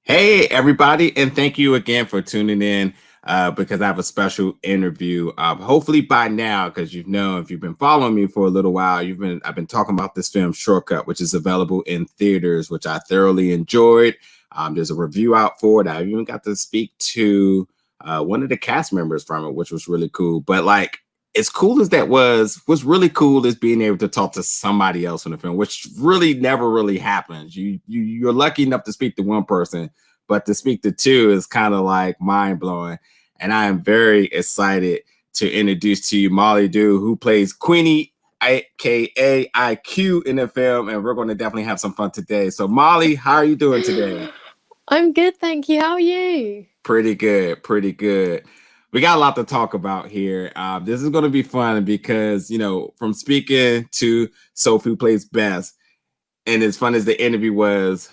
Hey, everybody, and thank you again for tuning in because I have a special interview. Hopefully by now, because if you've been following me for a little while, I've been talking about this film Shortcut, which is available in theaters, which I thoroughly enjoyed. There's a review out for it. I even got to speak to one of the cast members from it, which was really cool. But like, as cool as that was, what's really cool is being able to talk to somebody else in the film, which really never really happens. You're lucky enough to speak to one person, but to speak to two is kind of like mind blowing. And I am very excited to introduce to you Molly Dew, who plays Queenie, aka IQ, in the film, and we're going to definitely have some fun today. So, Molly, how are you doing today? I'm good, thank you. How are you? Pretty good, pretty good. We got a lot to talk about here. This is going to be fun because, from speaking to Sophie, who plays Bess, and as fun as the interview was,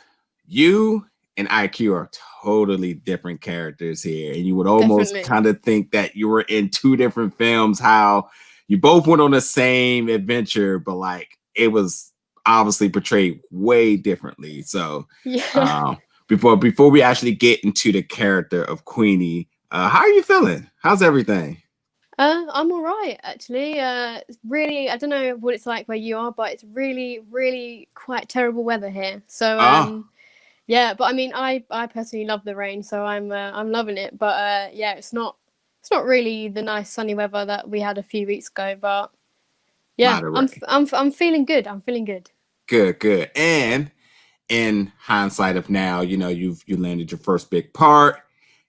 you and IQ are totally different characters here. And you would almost Definitely. kind of think that you were in two different films, how you both went on the same adventure, but like it was obviously portrayed way differently. So Yeah. um, before we actually get into the character of Queenie, how are you feeling? How's everything? I'm all right actually. It's really, I don't know what it's like where you are, but it's really, really quite terrible weather here. So Oh, yeah. But I mean, I personally love the rain, so I'm loving it. But yeah, it's not really the nice sunny weather that we had a few weeks ago. But yeah, moderate. I'm feeling good. I'm feeling good. Good, good. And in hindsight of now, you landed your first big part.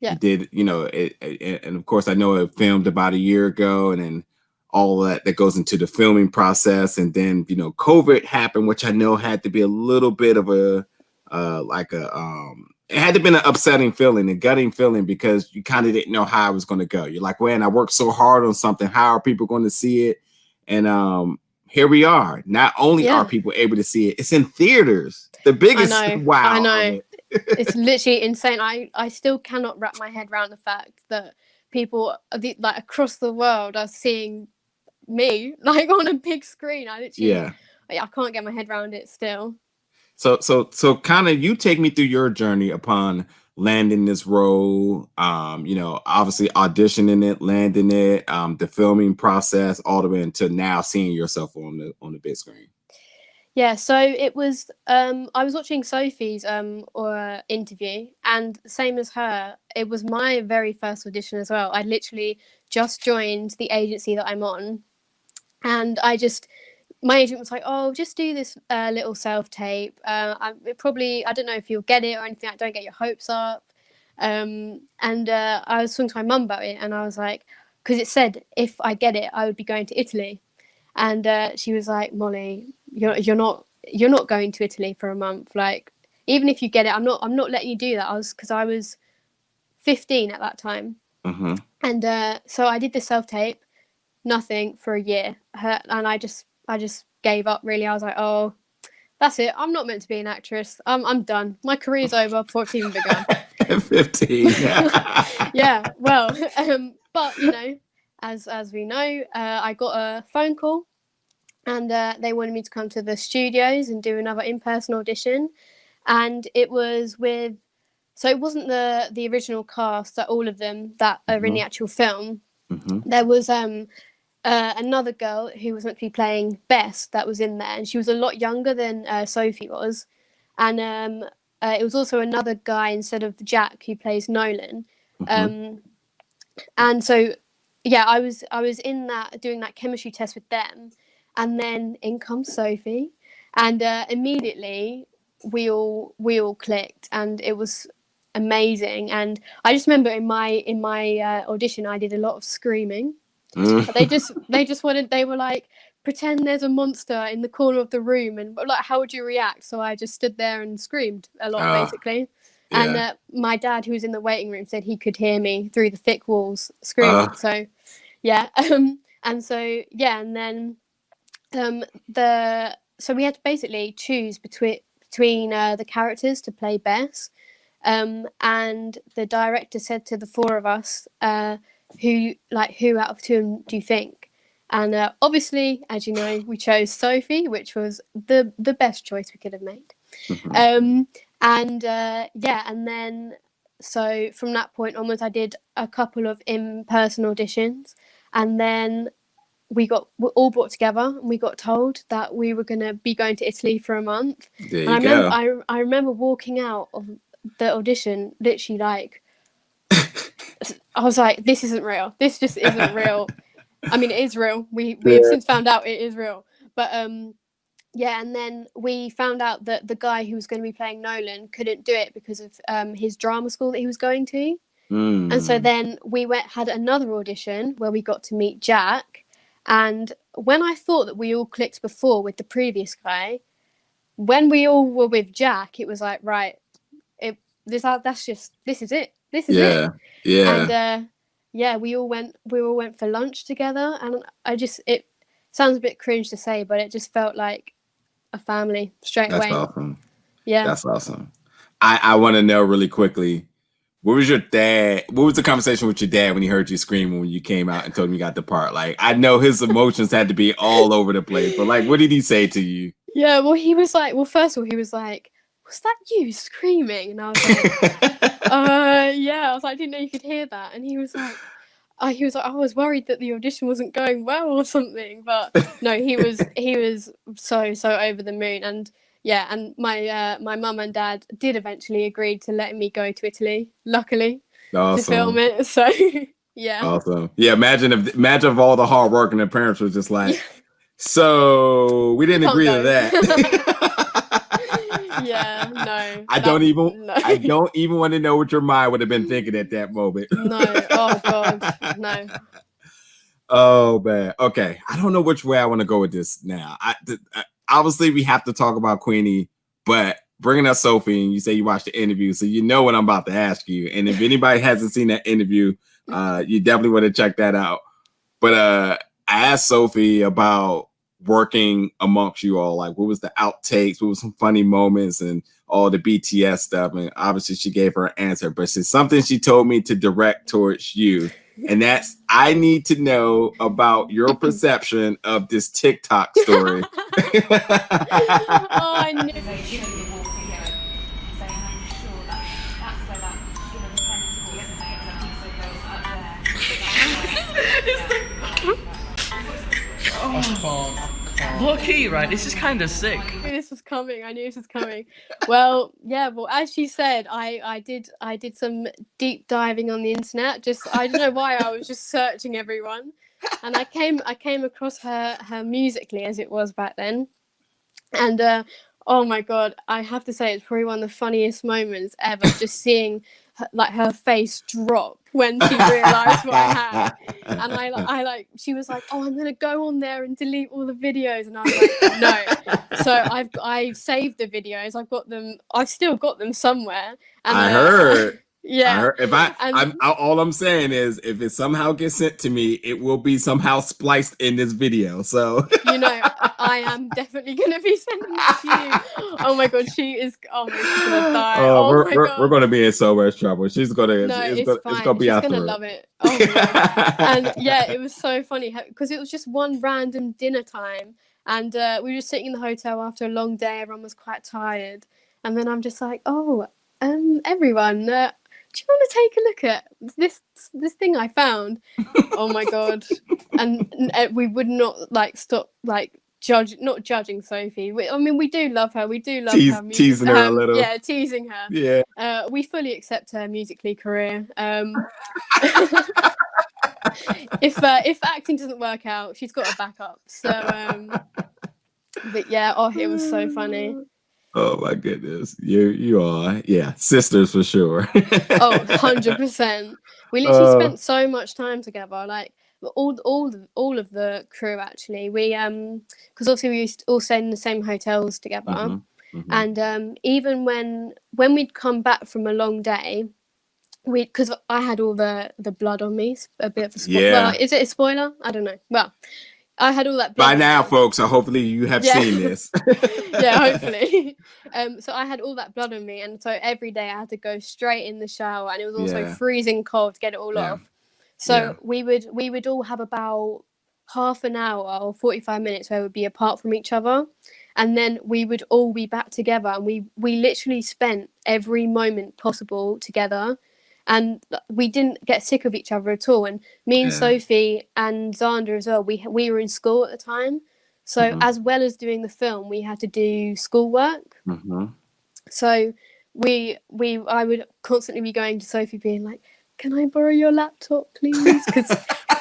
You Yeah. did, and of course I know it filmed about a year ago, and then all that goes into the filming process, and then COVID happened, which I know had to be a little bit of a it had to be an upsetting feeling, a gutting feeling, because you kind of didn't know how it was going to go. You're like, man, I worked so hard on something. How are people going to see it? And here we are. Not only are Yeah. people able to see it, it's in theaters. The I biggest know. I wow of know. it. It's literally insane. I still cannot wrap my head around the fact that people like across the world are seeing me like on a big screen. Yeah. I can't get my head around it still. So kind of you take me through your journey upon landing this role. Obviously auditioning it, landing it, the filming process, all the way until now seeing yourself on the big screen. Yeah, so it was I was watching Sophie's interview, and same as her, it was my very first audition as well. I literally just joined the agency that I'm on, and my agent was like, "Oh, just do this little self tape. I don't know if you'll get it or anything. Like, don't get your hopes up." And I was talking to my mum about it, and I was like, because it said if I get it, I would be going to Italy, and she was like, "Molly, you're not going to Italy for a month. Like, even if you get it, I'm not letting you do that." I was 15 at that time, Mm-hmm. and so I did the self tape, nothing for a year, and I just gave up. Really, I was like, "Oh, that's it. I'm not meant to be an actress. I'm done. My career's over before it's even begun." 15. Yeah, well, but as we know, I got a phone call, and they wanted me to come to the studios and do another in-person audition, and it was with, so it wasn't the original cast, that all of them that are in Mm-hmm. the actual film. Mm-hmm. There was another girl who was meant to be playing Bess that was in there, and she was a lot younger than Sophie was, and it was also another guy instead of Jack who plays Nolan, Mm-hmm. um, and so yeah, I was in that, doing that chemistry test with them, and then in comes Sophie, and immediately we all clicked, and it was amazing. And I just remember in my audition, I did a lot of screaming. They were like, pretend there's a monster in the corner of the room, and like, how would you react? So I just stood there and screamed a lot, uh, basically. And yeah. my dad, who was in the waiting room, said he could hear me through the thick walls Uh, screaming. So yeah, and so yeah, and then the so we had to basically choose between the characters to play Bess, and the director said to the four of us, who out of two do you think? And obviously, as you know, we chose Sophie, which was the best choice we could have made. mhm. Um, And yeah, and then so from that point onwards, I did a couple of in-person auditions, and then we all brought together and we got told that we were going to be going to Italy for a month. There And you go. I remember walking out of the audition literally like, I was like, this isn't real. This just isn't real. I mean, it is real. We have since found out it is real. But yeah, and then we found out that the guy who was going to be playing Nolan couldn't do it because of his drama school that he was going to. And so then we had another audition where we got to meet Jack. And when I thought that we all clicked before with the previous guy, when we all were with Jack, it was like, right, this is it. This is it. Yeah. And yeah, we all went for lunch together, and it sounds a bit cringe to say, but it just felt like a family straight away. That's awesome. Yeah. That's awesome. I want to know really quickly, what was the conversation with your dad when he heard you screaming when you came out and told him you got the part? Like, I know his emotions had to be all over the place, but like, what did he say to you? Yeah, well, he was like, first of all, he was like, was that you screaming? And I was like, yeah. I was like, I didn't know you could hear that. And he was like, I was worried that the audition wasn't going well or something. But no, he was so over the moon. And yeah, and my mum and dad did eventually agree to let me go to Italy, luckily, to film it. So yeah. Awesome. Yeah, imagine if all the hard work and the parents were just like, so we didn't agree to that. Yeah, no. I don't even want to know what your mind would have been thinking at that moment. No. Oh God. No. Oh man. Okay. I don't know which way I want to go with this now. Obviously we have to talk about Queenie, but bringing up Sophie, and you say you watched the interview, so you know what I'm about to ask you. And if anybody hasn't seen that interview, you definitely want to check that out. But I asked Sophie about working amongst you all, like what was the outtakes, what was some funny moments, and all the BTS stuff. And obviously she gave her answer, but it's something she told me to direct towards you. And that's, I need to know about your perception of this TikTok story. Oh, I knew. Look-key, right? This is kind of sick. I knew this was coming. Well, yeah. Well, as she said, I did some deep diving on the internet. Just, I don't know why, I was just searching everyone, and I came across her Musically, as it was back then, and oh my God, I have to say it's probably one of the funniest moments ever. Just seeing her face drop when she realized what I had, and I she was like, oh, I'm gonna go on there and delete all the videos, and I was like, no. So I've saved the videos. I've still got them somewhere. And I heard. Yeah. All I'm saying is, if it somehow gets sent to me, it will be somehow spliced in this video. So I am definitely gonna be sending that to you. Oh my God, she's gonna die. Oh my God. We're gonna be in so much trouble. She's gonna. No, it's gonna be. She's gonna love it. Oh my God. And yeah, it was so funny because it was just one random dinner time, and we were just sitting in the hotel after a long day. Everyone was quite tired, and then I'm just like, oh, everyone. Do you want to take a look at this thing I found? Oh my God. And we would not stop not judging Sophie. We do love her. We do love her music. Teasing her a little. Yeah, teasing her. Yeah. We fully accept her Musically career. If acting doesn't work out, she's got a backup. So but yeah, it was so funny. Oh my goodness. You are, yeah, sisters for sure. Oh, 100%. We literally spent so much time together, like all of the crew actually. We because obviously we used to all stay in the same hotels together. Mm-hmm. And even when we'd come back from a long day, because I had all the blood on me, a bit of a spoiler. Yeah. Is it a spoiler? I don't know. Well, I had all that blood. By now, folks, so hopefully you have seen this. Yeah, hopefully. So I had all that blood on me, and so every day I had to go straight in the shower, and it was also freezing cold to get it all off. So we would all have about half an hour or 45 minutes where we'd be apart from each other, and then we would all be back together, and we literally spent every moment possible together, and we didn't get sick of each other at all. And me and Sophie and Xander as well, we were in school at the time, so as well as doing the film, we had to do schoolwork. So I would constantly be going to Sophie being like, can I borrow your laptop, please? Because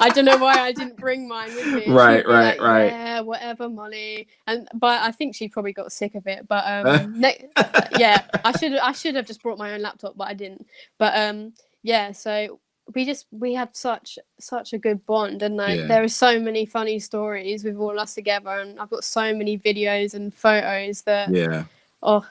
I don't know why I didn't bring mine with me. Right. Yeah, whatever, Molly. But I think she probably got sick of it. But yeah, I should have just brought my own laptop, but I didn't. But yeah, so we had such a good bond, and there are so many funny stories with all us together, and I've got so many videos and photos that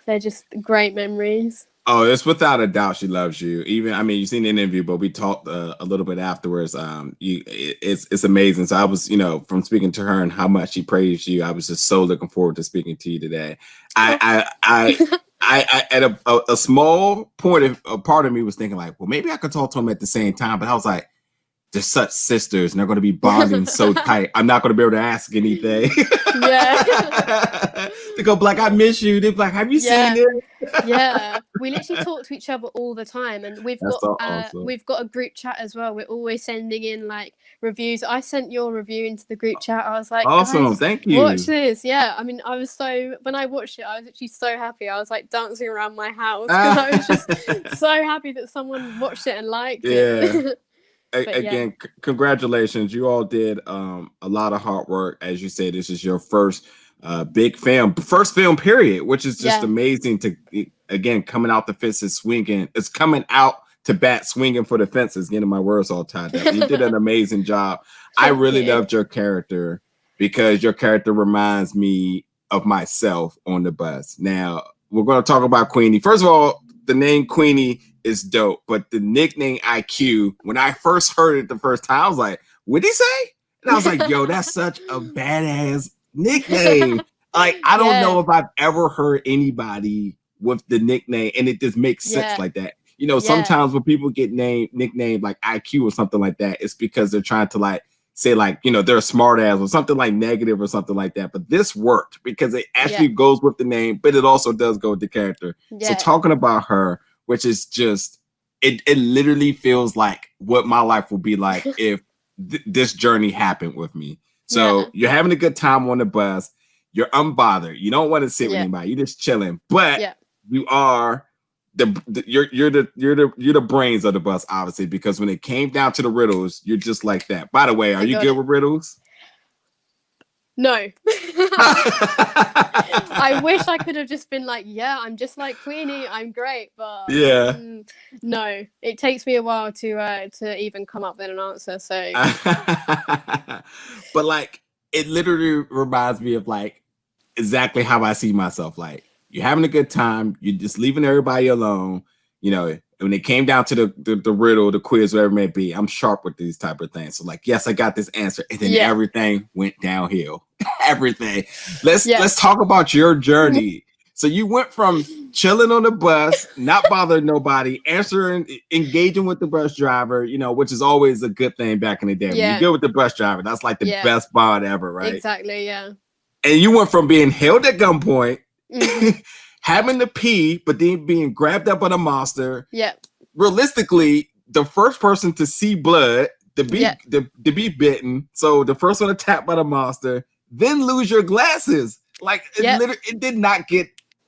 they're just great memories. Oh, it's without a doubt she loves you. Even, I mean, you've seen the interview, but we talked a little bit afterwards. It's amazing. So I was, from speaking to her and how much she praised you, I was just so looking forward to speaking to you today. I at a small point, a part of me was thinking like, well, maybe I could talk to him at the same time, but I was like, they're such sisters and they're going to be bonding so tight. I'm not going to be able to ask anything. They go like, I miss you. They're like, have you seen it? Yeah, we literally talk to each other all the time, and we've got a group chat as well. We're always sending in like reviews. I sent your review into the group chat. I was like, awesome, guys, thank you. Watch this. Yeah, I mean, when I watched it, I was actually so happy. I was like dancing around my house because I was just so happy that someone watched it and liked it. Again, congratulations. You all did a lot of hard work. As you say, this is your first big film, period, which is just amazing to, again, coming out the fences swinging. It's coming out to bat swinging for the fences, getting my words all tied up. You did an amazing job. I really loved your character because your character reminds me of myself on the bus. Now, we're going to talk about Queenie. First of all, the name Queenie is dope, but the nickname IQ, when I first heard it the first time, I was like, what'd he say? And I was like, yo, that's such a badass nickname. Like, I don't know if I've ever heard anybody with the nickname, and it just makes sense like that. Sometimes when people get nicknamed like IQ or something like that, it's because they're trying to like say like, they're a smart ass or something like negative or something like that. But this worked because it actually goes with the name, but it also does go with the character. So talking about her, which is just, it literally feels like what my life will be like if this journey happened with me. So you're having a good time on the bus. You're unbothered. You don't want to sit with anybody. You're just chilling. But you are you're the brains of the bus, obviously, because when it came down to the riddles, you're just like that. By the way, are you good with riddles? No. I wish I could have just been like, yeah, I'm just like Queenie, I'm great, but no, it takes me a while to even come up with an answer. So but like, it literally reminds me of like exactly how I see myself. Like, you're having a good time, you're just leaving everybody alone. When it came down to the riddle, the quiz, whatever it may be, I'm sharp with these type of things. So like, yes, I got this answer, and then everything went downhill. Everything. Let's talk about your journey. So you went from chilling on the bus, not bothering nobody, engaging with the bus driver, which is always a good thing back in the day. When you're good with the bus driver, that's like the best bond ever, right? Exactly, yeah. And you went from being held at gunpoint, having to pee, but then being grabbed up by the monster. Realistically, the first person to see blood, to be bitten. So the first one attacked by the monster, then lose your glasses. Like, it did not get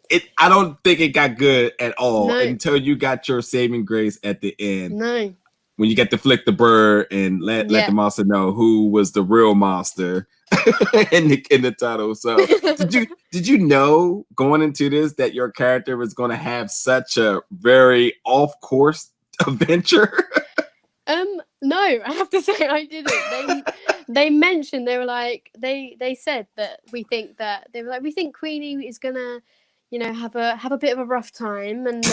it. I don't think it got good at all until you got your saving grace at the end. No. When you get to flick the bird and let the monster know who was the real monster in the title. So did you know going into this that your character was going to have such a very off course adventure? No, I have to say I didn't. They mentioned, they were like, they said that we think Queenie is gonna, have a bit of a rough time, and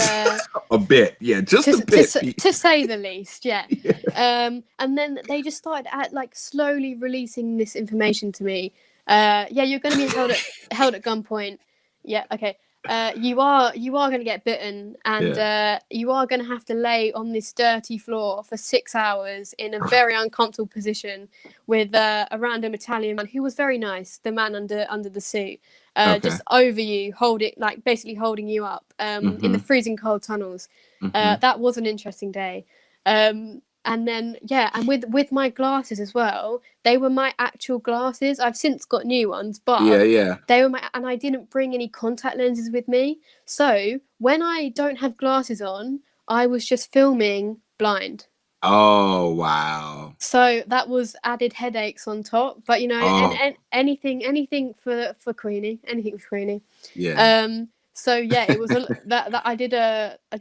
a bit, just a bit, to say the least, and then they just started slowly releasing this information to me. You're gonna be held at gunpoint. Yeah, okay. you are going to get bitten, and you are going to have to lay on this dirty floor for 6 hours in a very uncomfortable position with a random Italian man who was very nice, the man under the suit, just over you, basically holding you up in the freezing cold tunnels. That was an interesting day. And then and with my glasses as well, they were my actual glasses. I've since got new ones, but they were and I didn't bring any contact lenses with me. So when I don't have glasses on, I was just filming blind. Oh wow. So that was added headaches on top. But and anything for Queenie. Anything for Queenie. Yeah. So it was that I did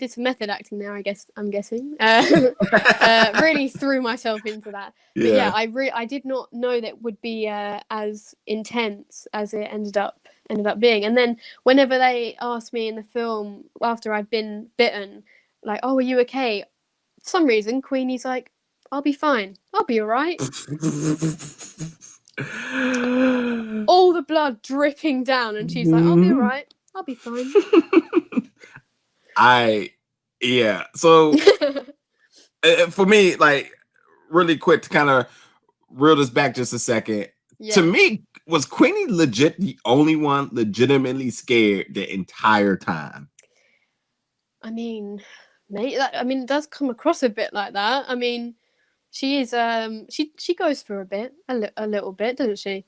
some method acting there. I'm guessing. Really threw myself into that. Yeah. But I did not know that it would be as intense as it ended up being. And then whenever they asked me in the film after I'd been bitten, like, "Oh, are you okay?" For some reason, Queenie's like, "I'll be fine. I'll be all right." All the blood dripping down, and she's like, "I'll be all right. I'll be fine." So for me, like, really quick to kind of reel this back just a second. To me, was Queenie legit the only one legitimately scared the entire time? I mean, mate, it does come across a bit like that. I mean, she is she goes for a little bit, doesn't she?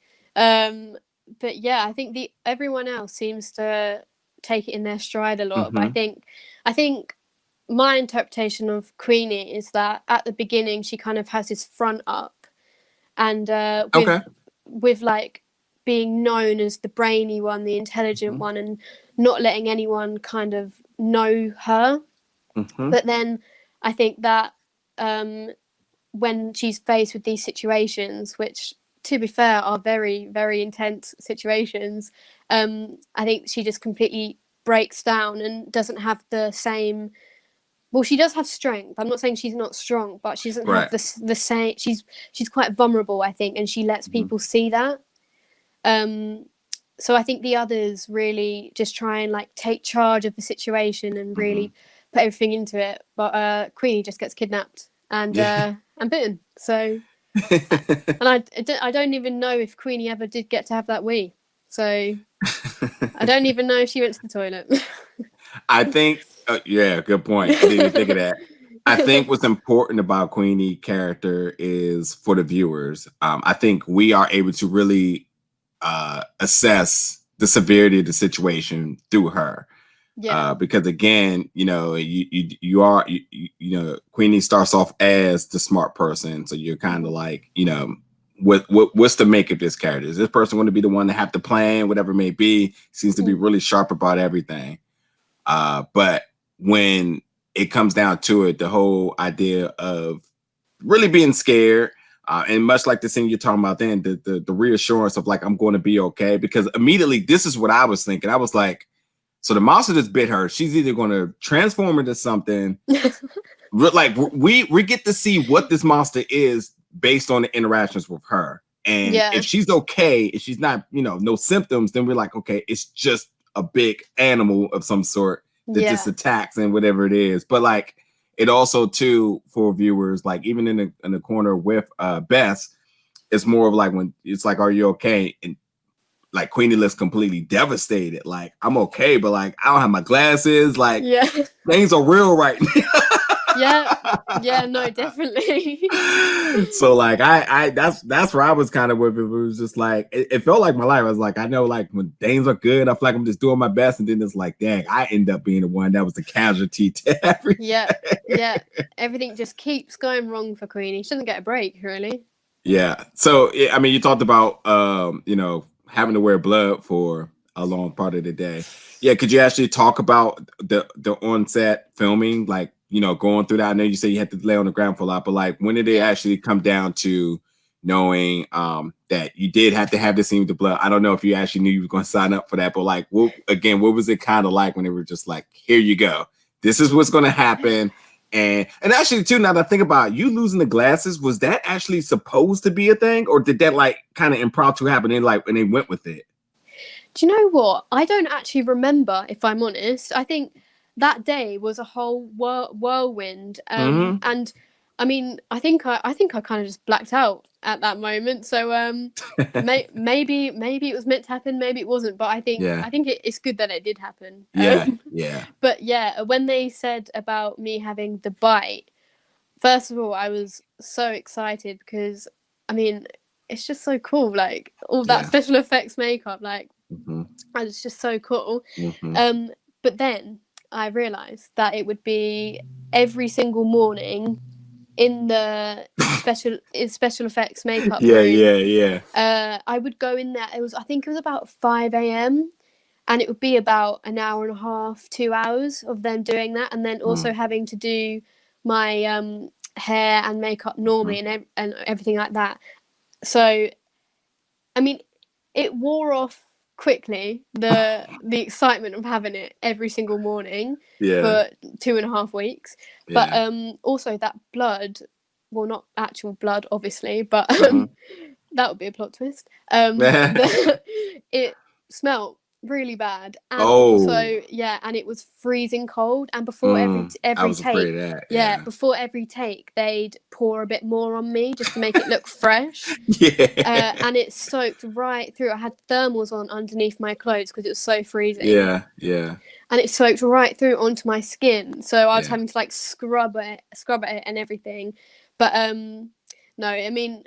But I think everyone else seems to take it in their stride a lot. But I think my interpretation of Queenie is that at the beginning she kind of has this front up, and with like being known as the brainy one, the intelligent one, and not letting anyone kind of know her. But then I think that when she's faced with these situations, which to be fair are very, very intense situations, I think she just completely breaks down and doesn't have the same. Well, she does have strength. I'm not saying she's not strong, but she doesn't have the same. She's quite vulnerable, I think, and she lets people see that. So I think the others really just try and like take charge of the situation and really put everything into it. But Queenie just gets kidnapped and bitten. So, and I don't even know if Queenie ever did get to have that wee. So I don't even know if she went to the toilet. I think, good point. I didn't even think of that. I think what's important about Queenie character is for the viewers. I think we are able to really assess the severity of the situation through her. Because again, Queenie starts off as the smart person, so you're kind of like, what's the make of this character? Is this person going to be the one to have the plan, whatever it may be? Seems to be really sharp about everything. But when it comes down to it, the whole idea of really being scared, and much like the thing you're talking about then, the reassurance of like, I'm going to be okay. Because immediately, this is what I was thinking. I was like, so the monster just bit her. She's either going to transform into something. Like we get to see what this monster is based on the interactions with her. And if she's okay, if she's not, no symptoms, then we're like, okay, it's just a big animal of some sort that just attacks and whatever it is. But like, it also too, for viewers, like even in the corner with Bess, it's more of like when it's like, are you okay? And like Queenie looks completely devastated. Like, I'm okay, but like I don't have my glasses. Like things are real right now. No, definitely. So like I that's where I was kind of with it. It was just like it felt like my life. I was like, I know like when things are good, I feel like I'm just doing my best, and then it's like, dang, I end up being the one that was the casualty to everything. Everything just keeps going wrong for Queenie. She doesn't get a break, really. So I mean, you talked about having to wear blood for a long part of the day. Could you actually talk about the on-set filming, like, going through that? I know you say you had to lay on the ground for a lot, but like, when did it actually come down to knowing that you did have to have the scene with the blood? I don't know if you actually knew you were going to sign up for that, but like, what was it kind of like when they were just like, here you go, this is what's going to happen? And actually too, now that I think about it, you losing the glasses, was that actually supposed to be a thing, or did that like kind of impromptu happen and they went with it? Do you know what? I don't actually remember, if I'm honest. I think that day was a whole whirlwind, and I mean, I think I kind of just blacked out at that moment. So maybe it was meant to happen, maybe it wasn't. But I think it's good that it did happen. Yeah. But yeah, when they said about me having the bite, first of all, I was so excited because I mean, it's just so cool, like all that special effects makeup, like. And it's just so cool. But then I realised that it would be every single morning in the special effects makeup room. I would go in there. I think it was about 5 a.m. and it would be about an hour and a half, 2 hours of them doing that, and then also having to do my hair and makeup normally and everything like that. So, I mean, it wore off quickly, the excitement of having it every single morning for 2.5 weeks. But also that blood, well, not actual blood obviously, but that would be a plot twist. It smelled really bad, and also and it was freezing cold, and before every I was take, afraid of that. before every take they'd pour a bit more on me just to make it look fresh. And it soaked right through. I had thermals on underneath my clothes because it was so freezing. And it soaked right through onto my skin, so I was having to like scrub at it and everything. But no, I mean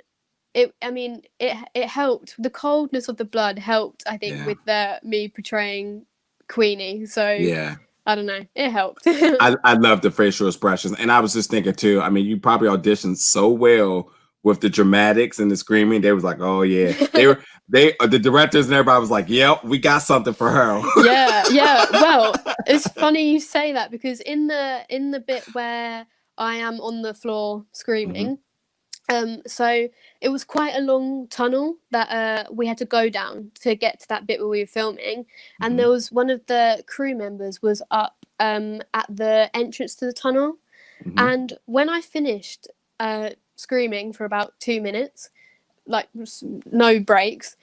it helped. The coldness of the blood helped, I think, with me portraying Queenie. So I don't know, it helped. I love the facial expressions, and I was just thinking too. I mean, you probably auditioned so well with the dramatics and the screaming. They was like, oh yeah, the directors and everybody was like, yep, we got something for her. yeah. Well, it's funny you say that because in the bit where I am on the floor screaming. So it was quite a long tunnel that we had to go down to get to that bit where we were filming, and there was one of the crew members was up at the entrance to the tunnel, and when I finished screaming for about 2 minutes, like no breaks,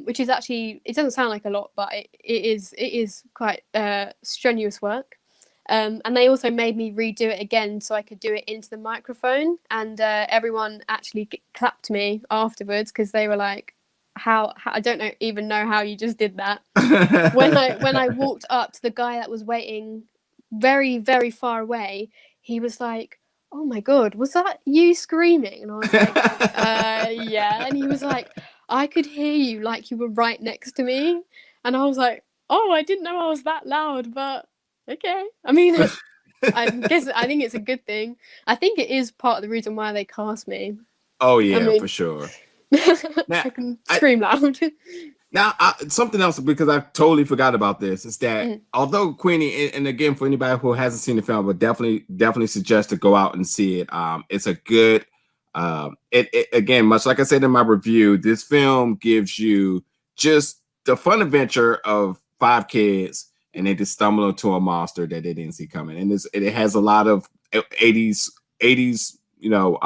which is actually, it doesn't sound like a lot, but it is quite strenuous work. And they also made me redo it again so I could do it into the microphone, and everyone actually clapped me afterwards because they were like, how I don't even know how you just did that. when I walked up to the guy that was waiting very, very far away, he was like, oh my god, was that you screaming? And I was like, yeah. And he was like, I could hear you like you were right next to me. And I was like, oh, I didn't know I was that loud, but okay. I mean, I think it's a good thing. I think it is part of the reason why they cast me. Oh yeah, for sure. I can scream loud. Now, something else, because I totally forgot about this, is that although Queenie, and again, for anybody who hasn't seen the film, I would definitely suggest to go out and see it. It's a good, it again, much like I said in my review, this film gives you just the fun adventure of 5 kids, and they just stumble into a monster that they didn't see coming. And it has a lot of 80s, you know,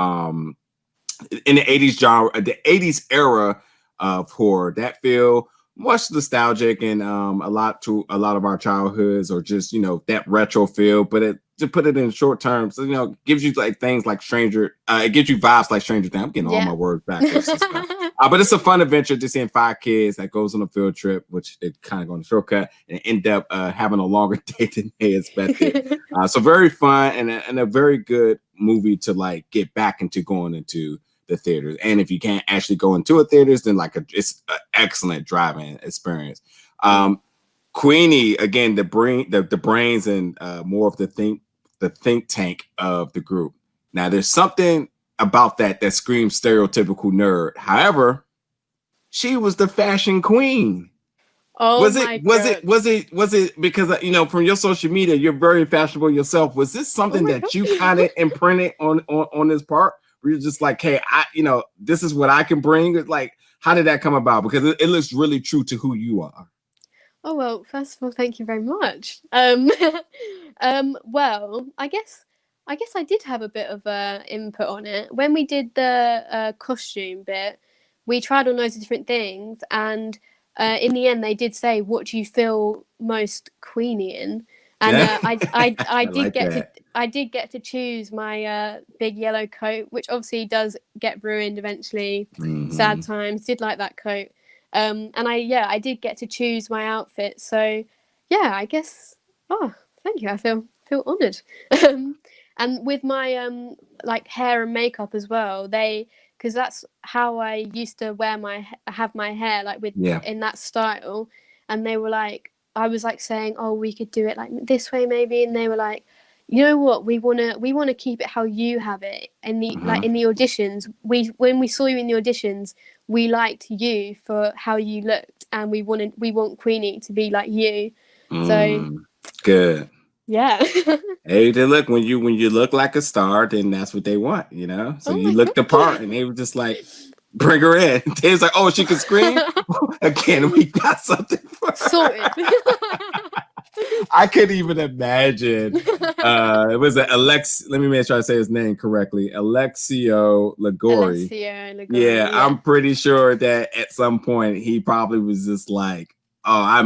in the 80s genre, the 80s era of horror that feel much nostalgic and a lot of our childhoods, or just, you know, that retro feel, but to put it in short terms, so, you know, gives you like things like it gives you vibes like Stranger Things. I'm getting all my words backwards. But it's a fun adventure just seeing 5 kids that goes on a field trip, which they kind of go on a shortcut and end up having a longer day than they expected. So very fun and a very good movie to like get back into going into the theaters. And if you can't actually go into a theaters, then it's an excellent driving experience. Queenie, again, the brains and more of the think tank of the group. Now there's something about that screams stereotypical nerd. However, she was the fashion queen. Oh, was it because, you know, from your social media, you're very fashionable yourself. Was this something that you kind of imprinted on this part? You're just like, hey, you know, this is what I can bring. Like, how did that come about? Because it looks really true to who you are. Oh, well, first of all, thank you very much. Well, I guess I did have a bit of input on it. When we did the costume bit, we tried on loads of different things, and in the end they did say, what do you feel most Queenie in? And I did get to choose my big yellow coat, which obviously does get ruined eventually. Sad times. Did like that coat. And I did get to choose my outfit. So yeah, I guess. Oh, thank you. I feel honoured. And with my like hair and makeup as well, because that's how I used to have my hair, like in that style. And they were like, I was like saying, oh, we could do it like this way maybe, and they were like, you know what, we wanna keep it how you have it. In the like in the auditions, when we saw you in the auditions, we liked you for how you looked, and we want Queenie to be like you. So good. Yeah. Hey, they look, when you look like a star, then that's what they want, you know. So you looked the part, and they were just like, bring her in. They was like, oh, she can scream. Again, we got something for her. Sorted. I couldn't even imagine. It was let me make sure I say his name correctly. Alessio Liguori. Yeah, I'm pretty sure that at some point he probably was just like, oh,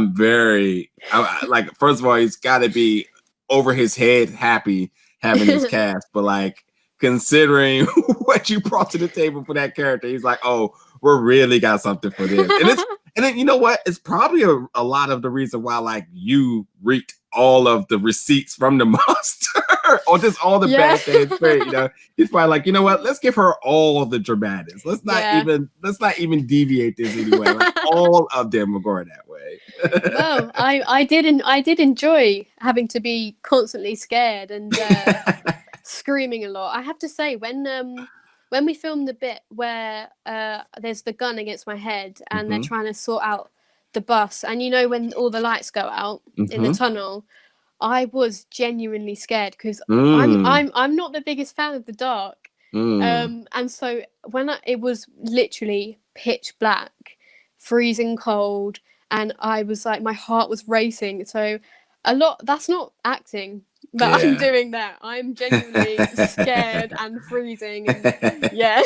like, first of all, he's got to be over his head happy having this cast, but like, considering what you brought to the table for that character, he's like, oh, we're really got something for this. And then you know what? It's probably a lot of the reason why, like, you reaped all of the receipts from the monster or just all the bad things. You know, he's probably like, you know what? Let's give her all the dramatics. Let's not even deviate this anyway. Like, all of them are going that way. Well, I did enjoy having to be constantly scared and screaming a lot. I have to say, when we filmed the bit where there's the gun against my head and they're trying to sort out the bus, and you know when all the lights go out in the tunnel, I was genuinely scared because I'm not the biggest fan of the dark. And so it was literally pitch black, freezing cold, and I was like, my heart was racing. So that's not acting that I'm doing that. I'm genuinely scared and freezing. And, yeah.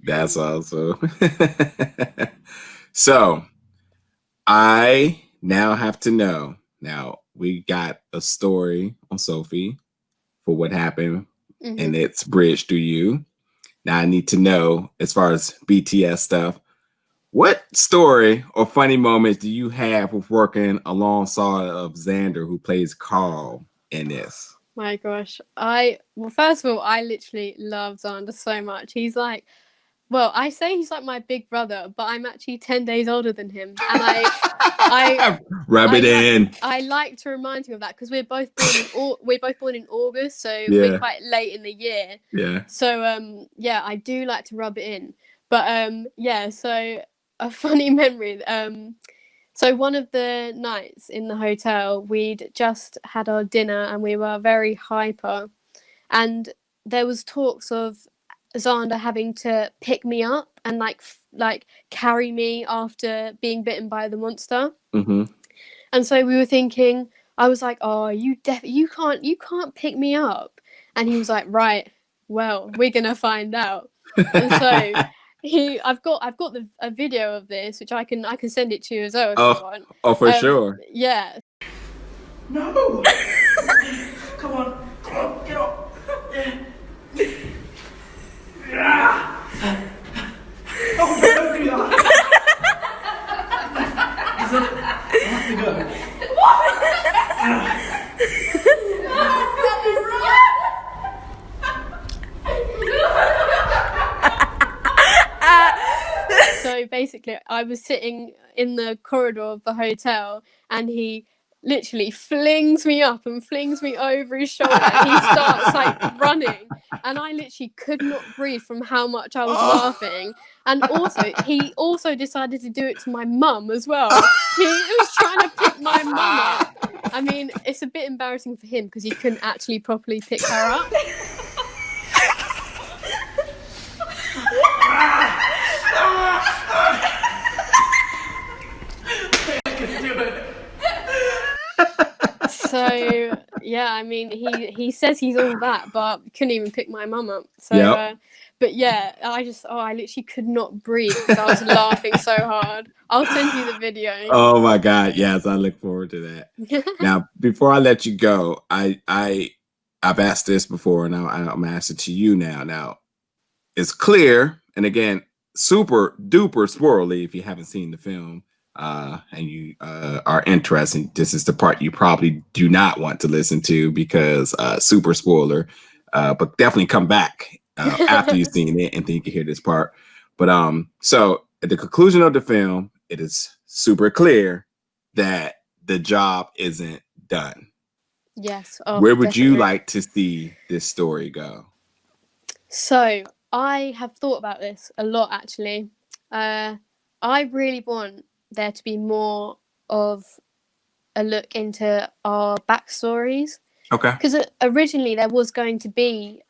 That's awesome. So I now have to know. Now, we got a story on Sophie for what happened, and it's bridged through you. Now I need to know, as far as BTS stuff, what story or funny moments do you have with working alongside of Xander, who plays Carl in this? My gosh. Well, first of all, I literally love Xander so much. He's like, well, I say he's like my big brother, but I'm actually 10 days older than him. And I like to remind him of that because we're both born in August, so we're quite late in the year. Yeah. So I do like to rub it in. But so a funny memory. So one of the nights in the hotel, we'd just had our dinner and we were very hyper, and there was talks of Xander having to pick me up and like carry me after being bitten by the monster. And so we were thinking, I was like, oh, you can't pick me up. And he was like, right, well, we're gonna find out. And so I've got a video of this, which I can send it to you as well if you want. Oh, for sure. Yeah. No. Come on, get up. Oh, don't do that. I have to go. So basically, I was sitting in the corridor of the hotel, and he literally flings me up and flings me over his shoulder, and he starts like running, and I literally could not breathe from how much I was laughing. And also, he also decided to do it to my mum as well. He was trying to pick my mum up. I mean, it's a bit embarrassing for him because he couldn't actually properly pick her up. So Yeah, I mean, he says he's all that, but couldn't even pick my mum up. So, Yep. but yeah, I literally could not breathe because I was laughing so hard. I'll send you the video. Oh my God. Yes, I look forward to that. Now, before I let you go, I've asked this before, and I'm asking to you now. Now, it's clear, and again, super duper spoilerly if you haven't seen the film, and you are interested. This is the part you probably do not want to listen to because super spoiler. But definitely come back after you've seen it, and then you can hear this part. But so at the conclusion of the film, it is super clear that the job isn't done. Yes. Where would you Definitely. like to see this story go? So I have thought about this a lot, actually. I really want there to be more of a look into our backstories. Okay. Because originally there was going to be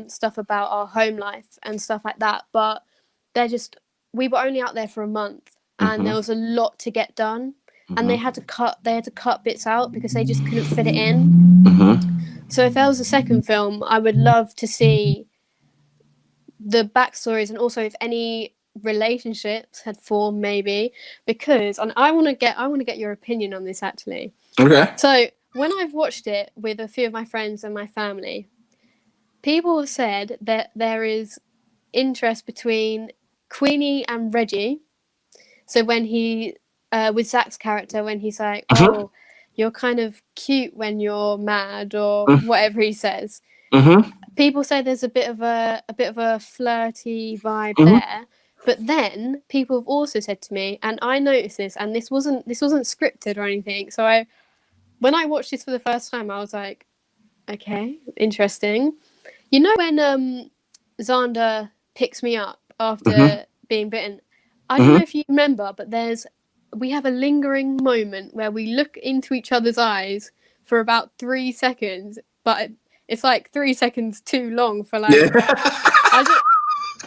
stuff about our home life and stuff like that, but we were only out there for a month, and there was a lot to get done, and they had to cut bits out because they just couldn't fit it in. So if there was a second film, I would love to see the backstories, and also if any relationships had formed, maybe, because and I want to get your opinion on this, actually. Okay. So when I've watched it with a few of my friends and my family, people have said that there is interest between Queenie and Reggie. So when he, with Zach's character, when he's like, "Oh, you're kind of cute when you're mad," or whatever he says. People say there's a bit of a flirty vibe there. But then people have also said to me, and I noticed this, and this wasn't scripted or anything. So when I watched this for the first time, I was like, okay, interesting. You know when Xander picks me up after being bitten? I don't know if you remember, but we have a lingering moment where we look into each other's eyes for about 3 seconds, but it's like 3 seconds too long for like. Yeah.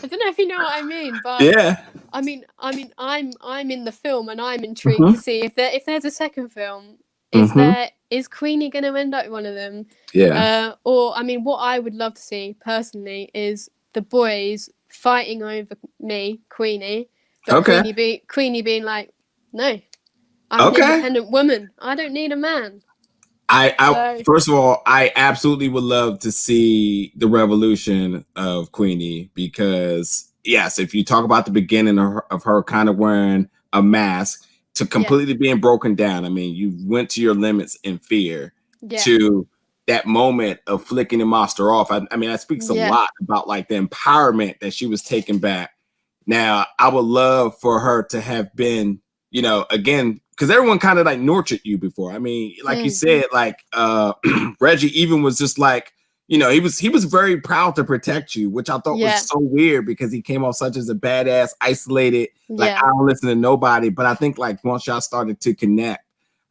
I don't know if you know what I mean, but Yeah. I mean, I'm in the film, and I'm intrigued to see if there's a second film. Is Queenie going to end up one of them? Yeah. Or I mean, what I would love to see personally is the boys fighting over me, Queenie, but Okay. Queenie being like, no, I'm an independent woman. I don't need a man. First of all, I absolutely would love to see the revolution of Queenie because, yes, if you talk about the beginning of her kind of wearing a mask to completely being broken down, I mean, you went to your limits in fear to that moment of flicking the monster off. I mean, that speaks a lot about like the empowerment that she was taking back. Now, I would love for her to have been, again, because everyone kind of like nurtured you before. I mean, like you said, like Reggie even was just like, he was very proud to protect you, which I thought was so weird because he came off such as a badass, isolated, like I don't listen to nobody. But I think like once y'all started to connect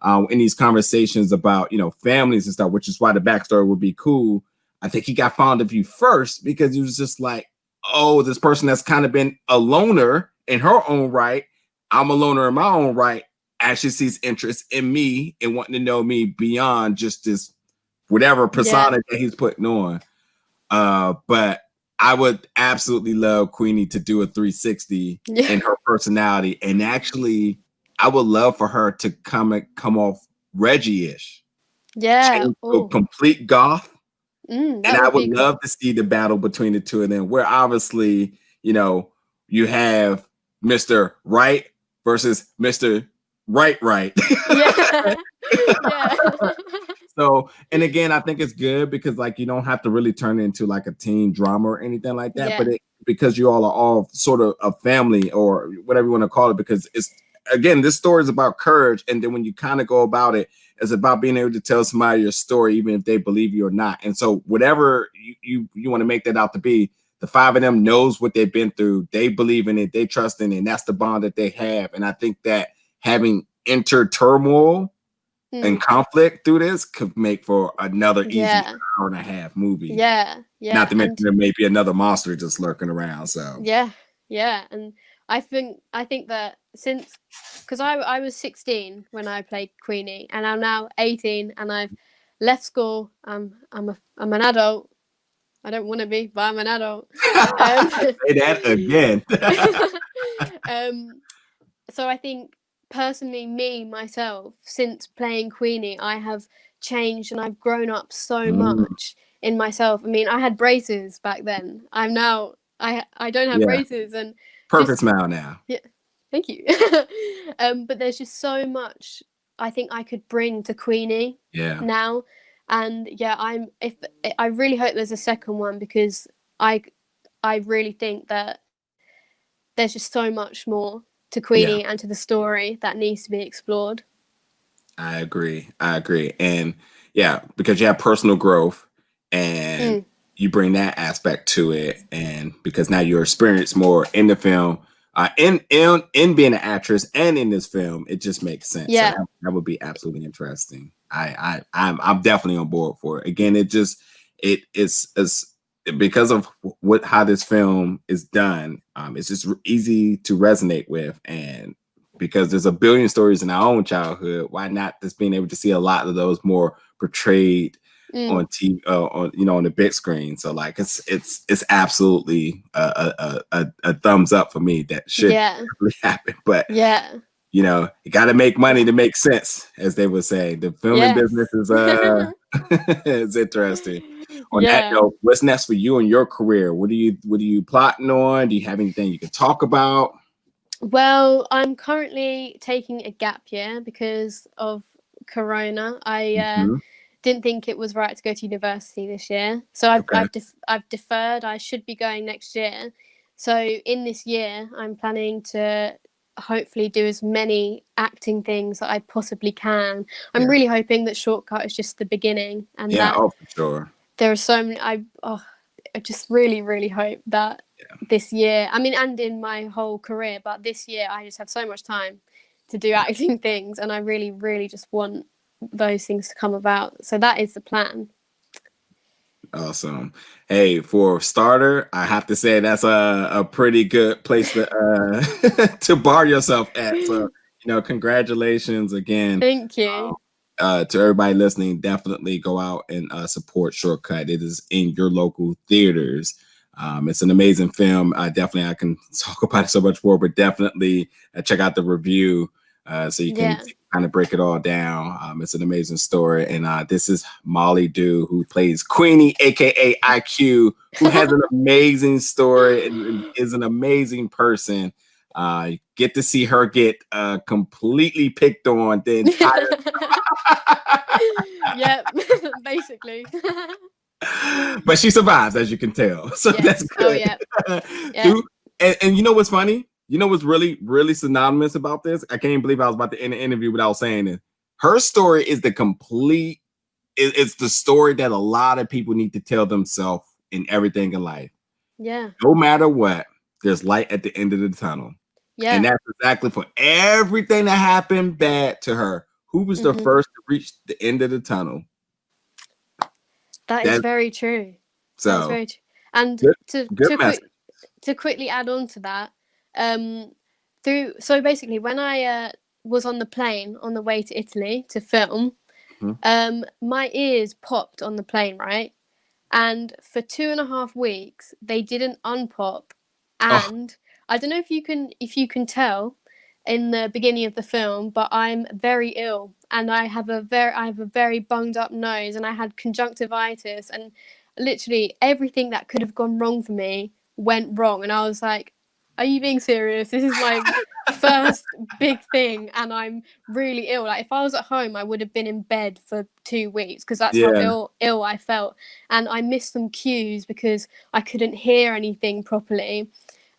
in these conversations about, families and stuff, which is why the backstory would be cool. I think he got fond of you first because he was just like, oh, this person that's kind of been a loner in her own right. I'm a loner in my own right. Actually sees interest in me and wanting to know me beyond just this whatever persona that he's putting on. But I would absolutely love Queenie to do a 360 in her personality. And actually, I would love for her to come off Reggie-ish. Yeah. Go complete goth. And I would love to see the battle between the two of them, where obviously, you have Mr. Right versus Mr. Right. Yeah. So, and again, I think it's good because like you don't have to really turn it into like a teen drama or anything like that, but because you all are all sort of a family or whatever you want to call it, because it's, again, this story is about courage. And then when you kind of go about it, it's about being able to tell somebody your story, even if they believe you or not. And so whatever you want to make that out to be, the five of them knows what they've been through. They believe in it. They trust in it. And that's the bond that they have. And I think that having inter turmoil and conflict through this could make for another easy hour and a half movie. Yeah. Not to mention there may be another monster just lurking around. So yeah. And I think that because I was 16 when I played Queenie, and I'm now 18, and I've left school. I'm an adult. I don't want to be, but I'm an adult. Say that again. So I think personally, myself, since playing Queenie, I have changed and I've grown up so much in myself. I mean, I had braces back then. I'm now I don't have braces, and perfect smile now. Yeah, thank you. But there's just so much I think I could bring to Queenie now, and I really hope there's a second one, because I really think that there's just so much more to Queenie and to the story that needs to be explored. I agree. And because you have personal growth and you bring that aspect to it, and because now you're experienced more in the film, in being an actress and in this film, it just makes sense. Yeah, so that would be absolutely interesting. I'm definitely on board for it. Again, it's because of how this film is done. It's just easy to resonate with, and because there's a billion stories in our own childhood, why not just being able to see a lot of those more portrayed on TV, on the big screen? So like, it's absolutely a thumbs up for me. That should really happen. But you got to make money to make sense, as they would say. The filming business is it's interesting. On that note, what's next for you in your career? What are you plotting on? Do you have anything you can talk about? Well, I'm currently taking a gap year because of Corona. I didn't think it was right to go to university this year, so I've deferred. I should be going next year. So in this year, I'm planning to hopefully do as many acting things that I possibly can. I'm really hoping that Shortcut is just the beginning, and that for sure. There are so many. I just really, really hope that this year, I mean, and in my whole career, but this year I just have so much time to do acting things, and I really, really just want those things to come about. So that is the plan. Awesome. Hey, for a starter, I have to say that's a pretty good place to to bar yourself at. So, congratulations again. Thank you. To everybody listening, definitely go out and support Shortcut. It is in your local theaters. It's an amazing film. I can talk about it so much more, but definitely check out the review so you can kind of break it all down. It's an amazing story. And this is Molly Dew, who plays Queenie, aka IQ, who has an amazing story and is an amazing person. Get to see her get completely picked on the entire basically. But she survives, as you can tell. So that's good. And you know what's funny? You know what's really, really synonymous about this? I can't even believe I was about to end the interview without saying it. Her story is it's the story that a lot of people need to tell themselves in everything in life. Yeah. No matter what, there's light at the end of the tunnel. Yeah. And that's exactly for everything that happened bad to her. Who was the first to reach the end of the tunnel? That's very true. So that's very true. And to quickly add on to that, so basically when I was on the plane on the way to Italy to film, my ears popped on the plane, right? And for 2.5 weeks they didn't unpop, and I don't know if you can tell in the beginning of the film, but I'm very ill, and I have a very bunged up nose, and I had conjunctivitis, and literally everything that could have gone wrong for me went wrong. And I was like, are you being serious? This is my first big thing, and I'm really ill. Like, if I was at home, I would have been in bed for 2 weeks, because that's how ill I felt. And I missed some cues because I couldn't hear anything properly.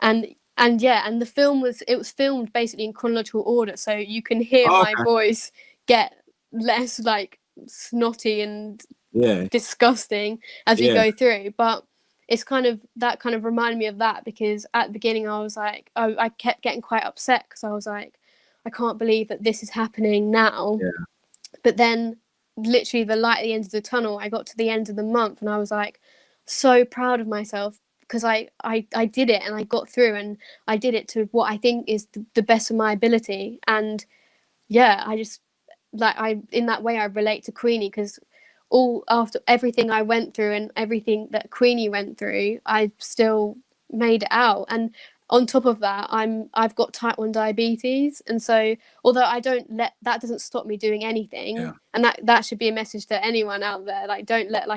And the film was filmed basically in chronological order, so you can hear my voice get less like snotty and disgusting as we go through. But it's kind of reminded me of that, because at the beginning I was like, I kept getting quite upset, because I was like, I can't believe that this is happening now. But then literally the light at the end of the tunnel, I got to the end of the month and I was like so proud of myself, because I did it, and I got through, and I did it to what I think is the best of my ability. And I just in that way I relate to Queenie, because all after everything I went through and everything that Queenie went through, I still made it out. And on top of that, I've got type 1 diabetes, and so although that doesn't stop me doing anything, and that should be a message to anyone out there, like don't let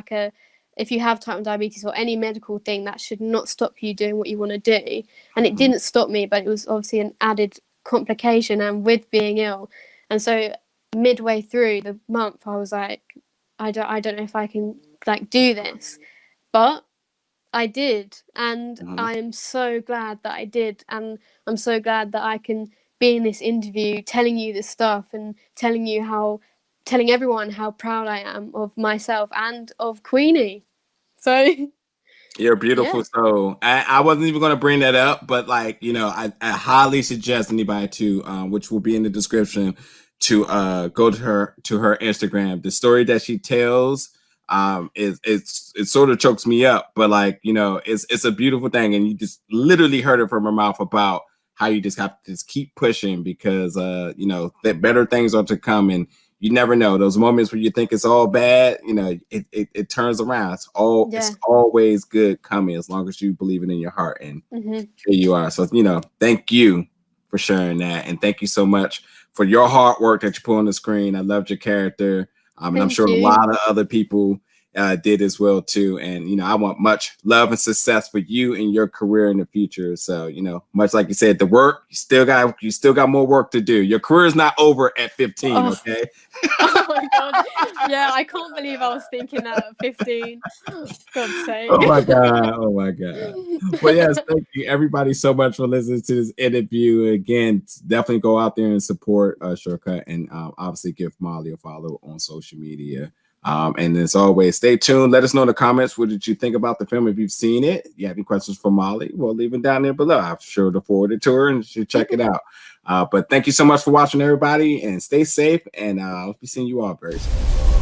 if you have type 1 diabetes or any medical thing, that should not stop you doing what you want to do. And it didn't stop me, but it was obviously an added complication and with being ill. And so midway through the month, I was like, I don't know if I can do this, but I did, and I am so glad that I did, and I'm so glad that I can be in this interview telling you this stuff and telling everyone how proud I am of myself and of Queenie. So you're beautiful. So I wasn't even going to bring that up, but I highly suggest anybody to, which will be in the description, to go to her Instagram. The story that she tells, it sort of chokes me up, but it's a beautiful thing, and you just literally heard it from her mouth about how you just have to just keep pushing, because that better things are to come, and you never know, those moments where you think it's all bad, it turns around. It's always good coming, as long as you believe it in your heart. And here you are. So thank you for sharing that, and thank you so much for your hard work that you put on the screen. I loved your character. And I'm sure a lot of other people did as well too. And I want much love and success for you and your career in the future. So much like you said, the work, you still got more work to do. Your career is not over at 15. Okay. Oh my God. Yeah, I can't believe I was thinking that at 15. God's sake. Oh my God. Well, yes, thank you everybody so much for listening to this interview. Again, definitely go out there and support Shortcut, and obviously give Molly a follow on social media. And as always, stay tuned. Let us know in the comments, what did you think about the film? If you've seen it, you have any questions for Molly, well, leave them down there below. I'm sure to forward it to her and she'll check it out. But thank you so much for watching, everybody, and stay safe. And I'll be seeing you all very soon.